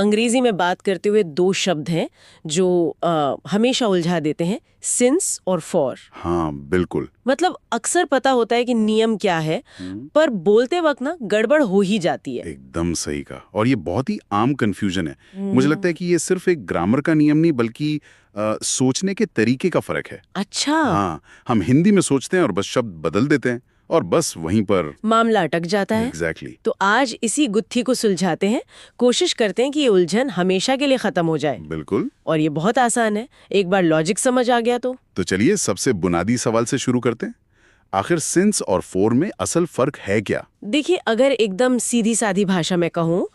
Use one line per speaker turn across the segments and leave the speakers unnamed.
अंग्रेजी में बात करते हुए दो शब्द हैं जो हमेशा उलझा देते हैं, सिंस और फॉर।
हाँ बिल्कुल।
मतलब अक्सर पता होता है कि नियम क्या है, पर बोलते वक्त ना गड़बड़ हो ही जाती है।
एकदम सही कहा। और ये बहुत ही आम कंफ्यूजन है। मुझे लगता है कि ये सिर्फ एक ग्रामर का नियम नहीं बल्कि सोचने के तरीके का फर्क है।
अच्छा।
हाँ, हम हिंदी में सोचते हैं और बस शब्द बदल देते हैं और बस वहीं पर
मामला अटक जाता है।
एग्जैक्टली।
तो आज इसी गुत्थी को सुलझाते हैं, कोशिश करते हैं कि ये उलझन हमेशा के लिए खत्म हो जाए।
बिल्कुल।
और ये बहुत आसान है, एक बार लॉजिक समझ आ गया तो
चलिए सबसे बुनियादी सवाल से शुरू करते हैं। आखिर सिंस और फॉर में असल फर्क है क्या?
देखिए, अगर एकदम सीधी सादी भाषा में कहूँ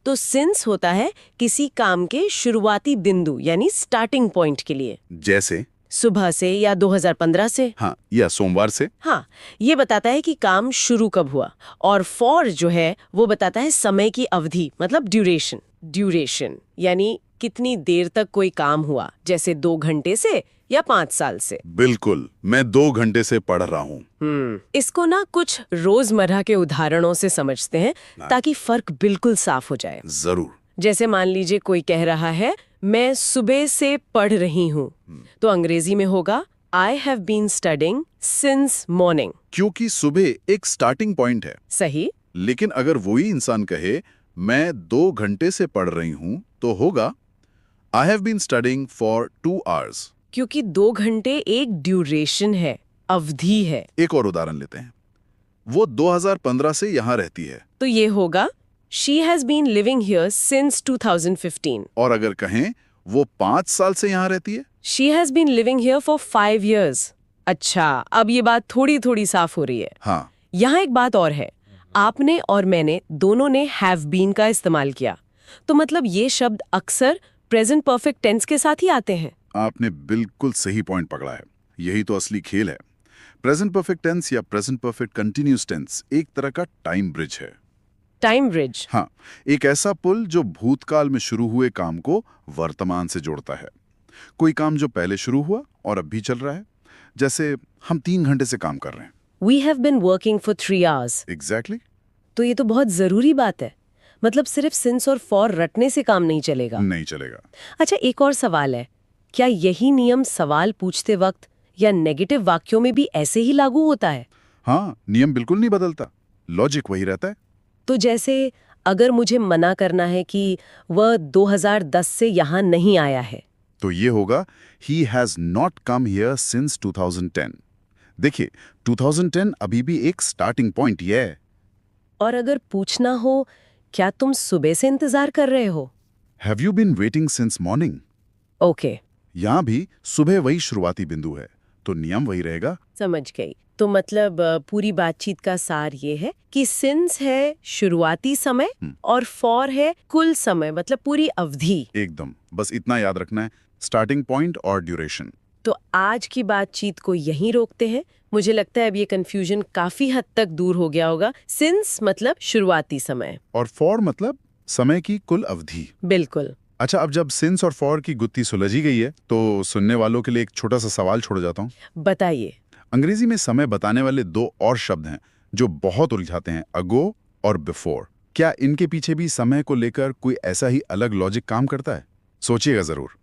तो सिंस होता है किसी काम के शुरुआती बिंदु यानी स्टार्टिंग पॉइंट के लिए,
जैसे
सुबह से या 2015 से।
हाँ, या सोमवार से।
हाँ, ये बताता है कि काम शुरू कब हुआ। और फॉर जो है वो बताता है समय की अवधि, मतलब ड्यूरेशन यानी कितनी देर तक कोई काम हुआ, जैसे 2 घंटे से या 5 साल से।
बिल्कुल, मैं 2 घंटे से पढ़ रहा हूँ।
इसको ना कुछ रोजमर्रा के उदाहरणों से समझते हैं ताकि फर्क बिल्कुल साफ हो जाए।
जरूर।
जैसे मान लीजिए कोई कह रहा है मैं सुबह से पढ़ रही हूँ, तो अंग्रेजी में होगा I have been studying since morning।
क्योंकि सुबह एक स्टार्टिंग पॉइंट है।
सही।
लेकिन अगर वही इंसान कहे मैं 2 घंटे से पढ़ रही हूँ तो होगा I have been studying for 2 hours।
क्योंकि 2 घंटे एक ड्यूरेशन है, अवधि है।
एक और उदाहरण लेते हैं। वो 2015 से यहाँ रहती है,
तो ये होगा She has been living here since 2015।
और अगर कहें वो 5 साल से यहाँ रहती है,
She has been living here for 5 years। अच्छा, अब ये बात थोड़ी थोड़ी साफ हो रही है।
हाँ।
यहाँ एक बात और है, आपने और मैंने दोनों ने have been का इस्तेमाल किया, तो मतलब ये शब्द अक्सर प्रेजेंट परफेक्ट टेंस के साथ ही आते हैं।
आपने बिल्कुल सही पॉइंट पकड़ा है। यही तो असली खेल है। प्रेजेंट परफेक्ट टेंस या प्रेजेंट परफेक्ट कंटिन्यूअस टेंस एक तरह का टाइम ब्रिज है।
Time bridge?
हाँ, एक ऐसा पुल जो भूतकाल में शुरू हुए काम को वर्तमान से जोड़ता है। कोई काम जो पहले शुरू हुआ और अब भी चल रहा है, जैसे हम 3 घंटे से काम कर रहे हैं।
We have been working for 3 hours।
Exactly।
तो ये तो बहुत जरूरी बात है। मतलब सिर्फ सिंस और फॉर रटने से काम नहीं चलेगा।
नहीं चलेगा।
अच्छा, एक और सवाल है, क्या यही नियम सवाल पूछते वक्त या नेगेटिव वाक्यों में भी ऐसे ही लागू होता है?
हाँ, नियम बिल्कुल नहीं बदलता, लॉजिक वही रहता है।
तो जैसे अगर मुझे मना करना है कि वह 2010 से यहाँ नहीं आया है,
तो ये होगा He has not come here since 2010। देखिए, 2010 अभी भी एक स्टार्टिंग पॉइंट ही है।
और अगर पूछना हो क्या तुम सुबह से इंतजार कर रहे हो?
Have you been waiting since morning?
Okay.
यहाँ भी सुबह वही शुरुआती बिंदु है, तो नियम वही रहेगा।
समझ गई। तो मतलब पूरी बातचीत का सार ये है कि सिंस है शुरुआती समय और फॉर है कुल समय, मतलब पूरी अवधि।
एकदम, बस इतना याद रखना है, स्टार्टिंग पॉइंट और ड्यूरेशन।
तो आज की बातचीत को यहीं रोकते हैं। मुझे लगता है अब ये कंफ्यूजन काफी हद तक दूर हो गया होगा। सिंस मतलब शुरुआती समय
और फॉर मतलब समय की कुल अवधि।
बिल्कुल।
अच्छा, अब जब सिंस और फॉर की गुत्थी सुलझी गई है तो सुनने वालों के लिए एक छोटा सा सवाल छोड़ जाता हूँ।
बताइए।
अंग्रेजी में समय बताने वाले 2 और शब्द हैं जो बहुत उलझाते हैं, अगो और बिफोर। क्या इनके पीछे भी समय को लेकर कोई ऐसा ही अलग लॉजिक काम करता है? सोचिएगा जरूर।